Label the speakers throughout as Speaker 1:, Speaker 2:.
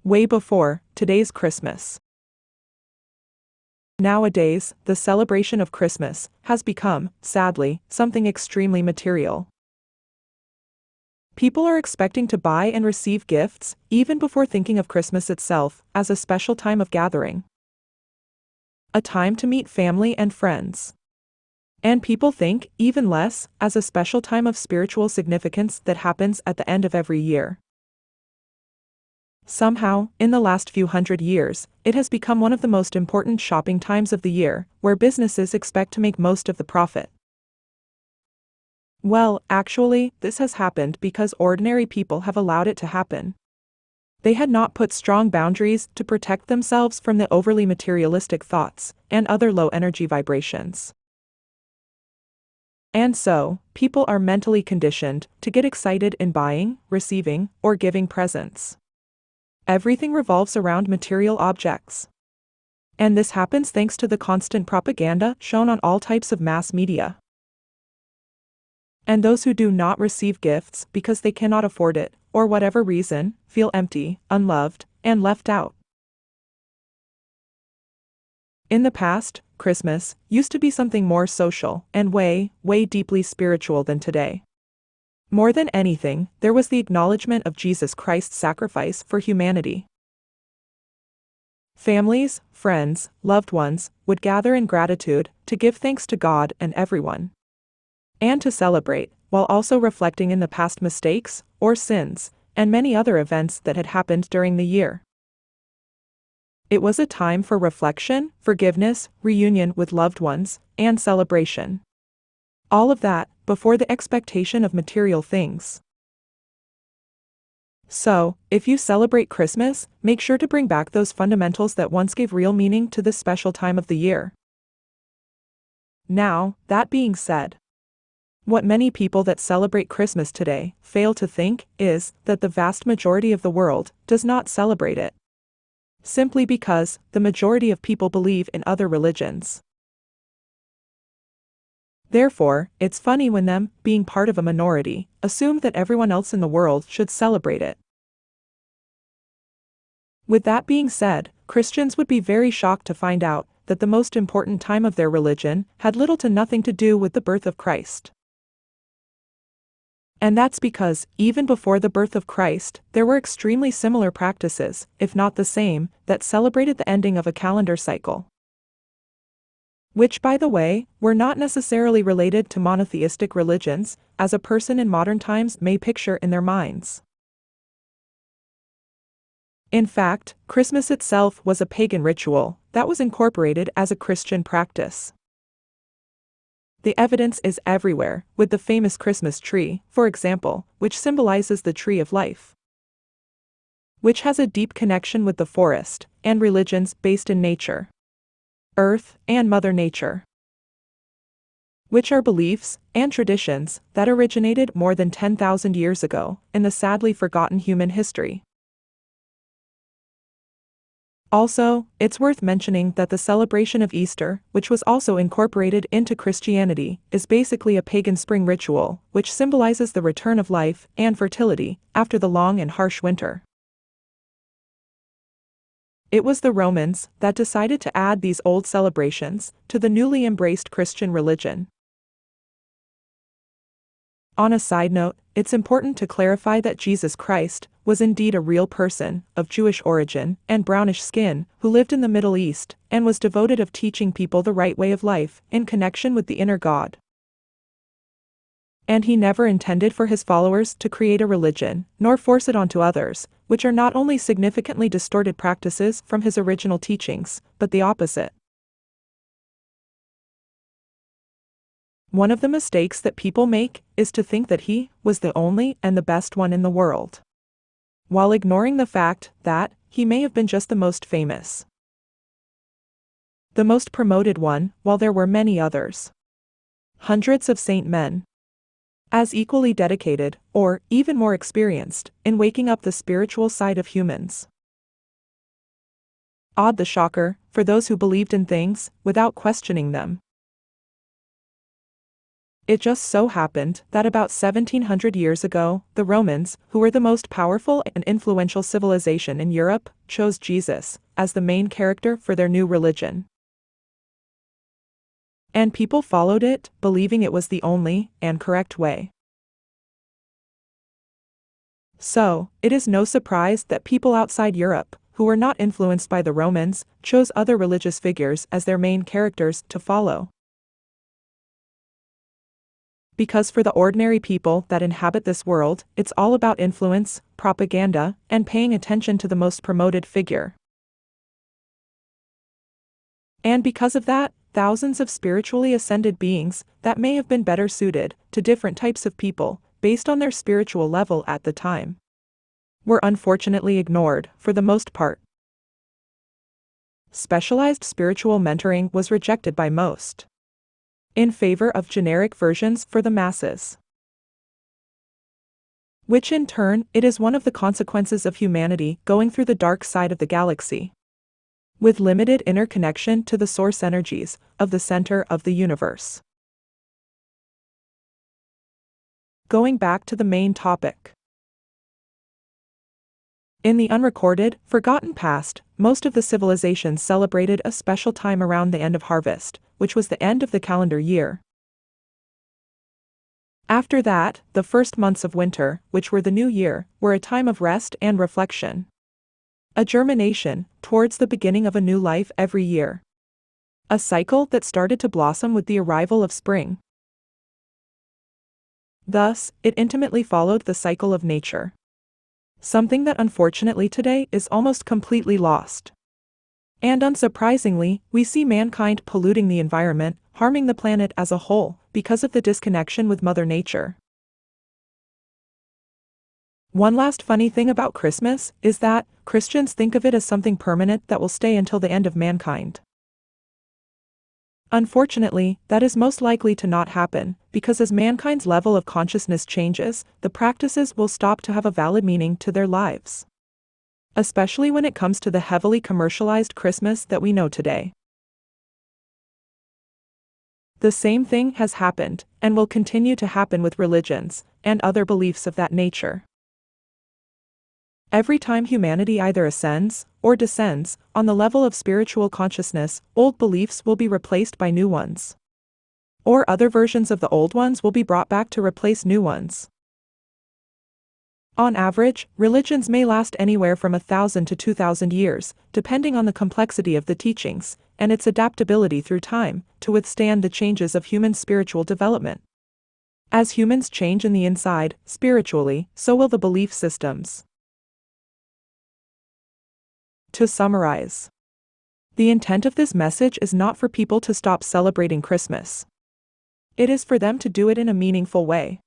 Speaker 1: way before today's Christmas. Nowadays, the celebration of Christmas has become, sadly, something extremely material. People are expecting to buy and receive gifts, even before thinking of Christmas itself as a special time of gathering. A time to meet family and friends. And people think even less as a special time of spiritual significance that happens at the end of every year. Somehow, in the last few hundred years, it has become one of the most important shopping times of the year, where businesses expect to make most of the profit. Well, actually, this has happened because ordinary people have allowed it to happen. They had not put strong boundaries to protect themselves from the overly materialistic thoughts and other low-energy vibrations. And so, people are mentally conditioned to get excited in buying, receiving, or giving presents. Everything revolves around material objects. And this happens thanks to the constant propaganda shown on all types of mass media. And those who do not receive gifts because they cannot afford it, or whatever reason, feel empty, unloved, and left out. In the past, Christmas used to be something more social and way deeply spiritual than today. More than anything, there was the acknowledgement of Jesus Christ's sacrifice for humanity. Families, friends, loved ones would gather in gratitude to give thanks to God and everyone, and to celebrate, while also reflecting in the past mistakes or sins and many other events that had happened during the year. It was a time for reflection, forgiveness, reunion with loved ones, and celebration. All of that before the expectation of material things. So, if you celebrate Christmas, make sure to bring back those fundamentals that once gave real meaning to this special time of the year. Now, that being said, what many people that celebrate Christmas today fail to think is that the vast majority of the world does not celebrate it. Simply because the majority of people believe in other religions. Therefore, it's funny when them, being part of a minority, assume that everyone else in the world should celebrate it. With that being said, Christians would be very shocked to find out that the most important time of their religion had little to nothing to do with the birth of Christ. And that's because, even before the birth of Christ, there were extremely similar practices, if not the same, that celebrated the ending of a calendar cycle. Which, by the way, were not necessarily related to monotheistic religions, as a person in modern times may picture in their minds. In fact, Christmas itself was a pagan ritual that was incorporated as a Christian practice. The evidence is everywhere, with the famous Christmas tree, for example, which symbolizes the tree of life, which has a deep connection with the forest and religions based in nature, Earth, and Mother Nature, which are beliefs and traditions that originated more than 10,000 years ago in the sadly forgotten human history. Also, it's worth mentioning that the celebration of Easter, which was also incorporated into Christianity, is basically a pagan spring ritual, which symbolizes the return of life and fertility after the long and harsh winter. It was the Romans that decided to add these old celebrations to the newly embraced Christian religion. On a side note, it's important to clarify that Jesus Christ was indeed a real person, of Jewish origin and brownish skin, who lived in the Middle East, and was devoted of teaching people the right way of life, in connection with the inner God. And he never intended for his followers to create a religion, nor force it onto others, which are not only significantly distorted practices from his original teachings, but the opposite. One of the mistakes that people make is to think that he was the only and the best one in the world, while ignoring the fact that he may have been just the most famous, the most promoted one, while there were many others, hundreds of saint men, as equally dedicated, or even more experienced, in waking up the spiritual side of humans. Odd the shocker, for those who believed in things without questioning them. It just so happened that about 1700 years ago, the Romans, who were the most powerful and influential civilization in Europe, chose Jesus as the main character for their new religion. And people followed it, believing it was the only and correct way. So, it is no surprise that people outside Europe, who were not influenced by the Romans, chose other religious figures as their main characters to follow. Because for the ordinary people that inhabit this world, it's all about influence, propaganda, and paying attention to the most promoted figure. And because of that, thousands of spiritually ascended beings that may have been better suited to different types of people, based on their spiritual level at the time, were unfortunately ignored for the most part. Specialized spiritual mentoring was rejected by most, in favor of generic versions for the masses. Which in turn, it is one of the consequences of humanity going through the dark side of the galaxy, with limited interconnection to the source energies of the center of the universe. Going back to the main topic. In the unrecorded, forgotten past, most of the civilizations celebrated a special time around the end of harvest, which was the end of the calendar year. After that, the first months of winter, which were the new year, were a time of rest and reflection. A germination towards the beginning of a new life every year. A cycle that started to blossom with the arrival of spring. Thus, it intimately followed the cycle of nature. Something that unfortunately today is almost completely lost. And unsurprisingly, we see mankind polluting the environment, harming the planet as a whole, because of the disconnection with Mother Nature. One last funny thing about Christmas is that Christians think of it as something permanent that will stay until the end of mankind. Unfortunately, that is most likely to not happen, because as mankind's level of consciousness changes, the practices will stop to have a valid meaning to their lives. Especially when it comes to the heavily commercialized Christmas that we know today. The same thing has happened, and will continue to happen with religions, and other beliefs of that nature. Every time humanity either ascends, or descends, on the level of spiritual consciousness, old beliefs will be replaced by new ones. Or other versions of the old ones will be brought back to replace new ones. On average, religions may last anywhere from 1,000 to 2,000 years, depending on the complexity of the teachings, and its adaptability through time, to withstand the changes of human spiritual development. As humans change in the inside, spiritually, so will the belief systems. To summarize, the intent of this message is not for people to stop celebrating Christmas. It is for them to do it in a meaningful way,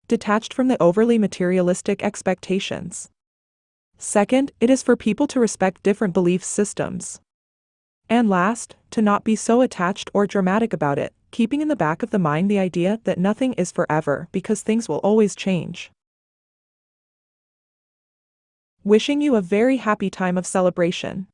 Speaker 1: detached from the overly materialistic expectations. Second, it is for people to respect different belief systems. And last, to not be so attached or dramatic about it, keeping in the back of the mind the idea that nothing is forever because things will always change. Wishing you a very happy time of celebration.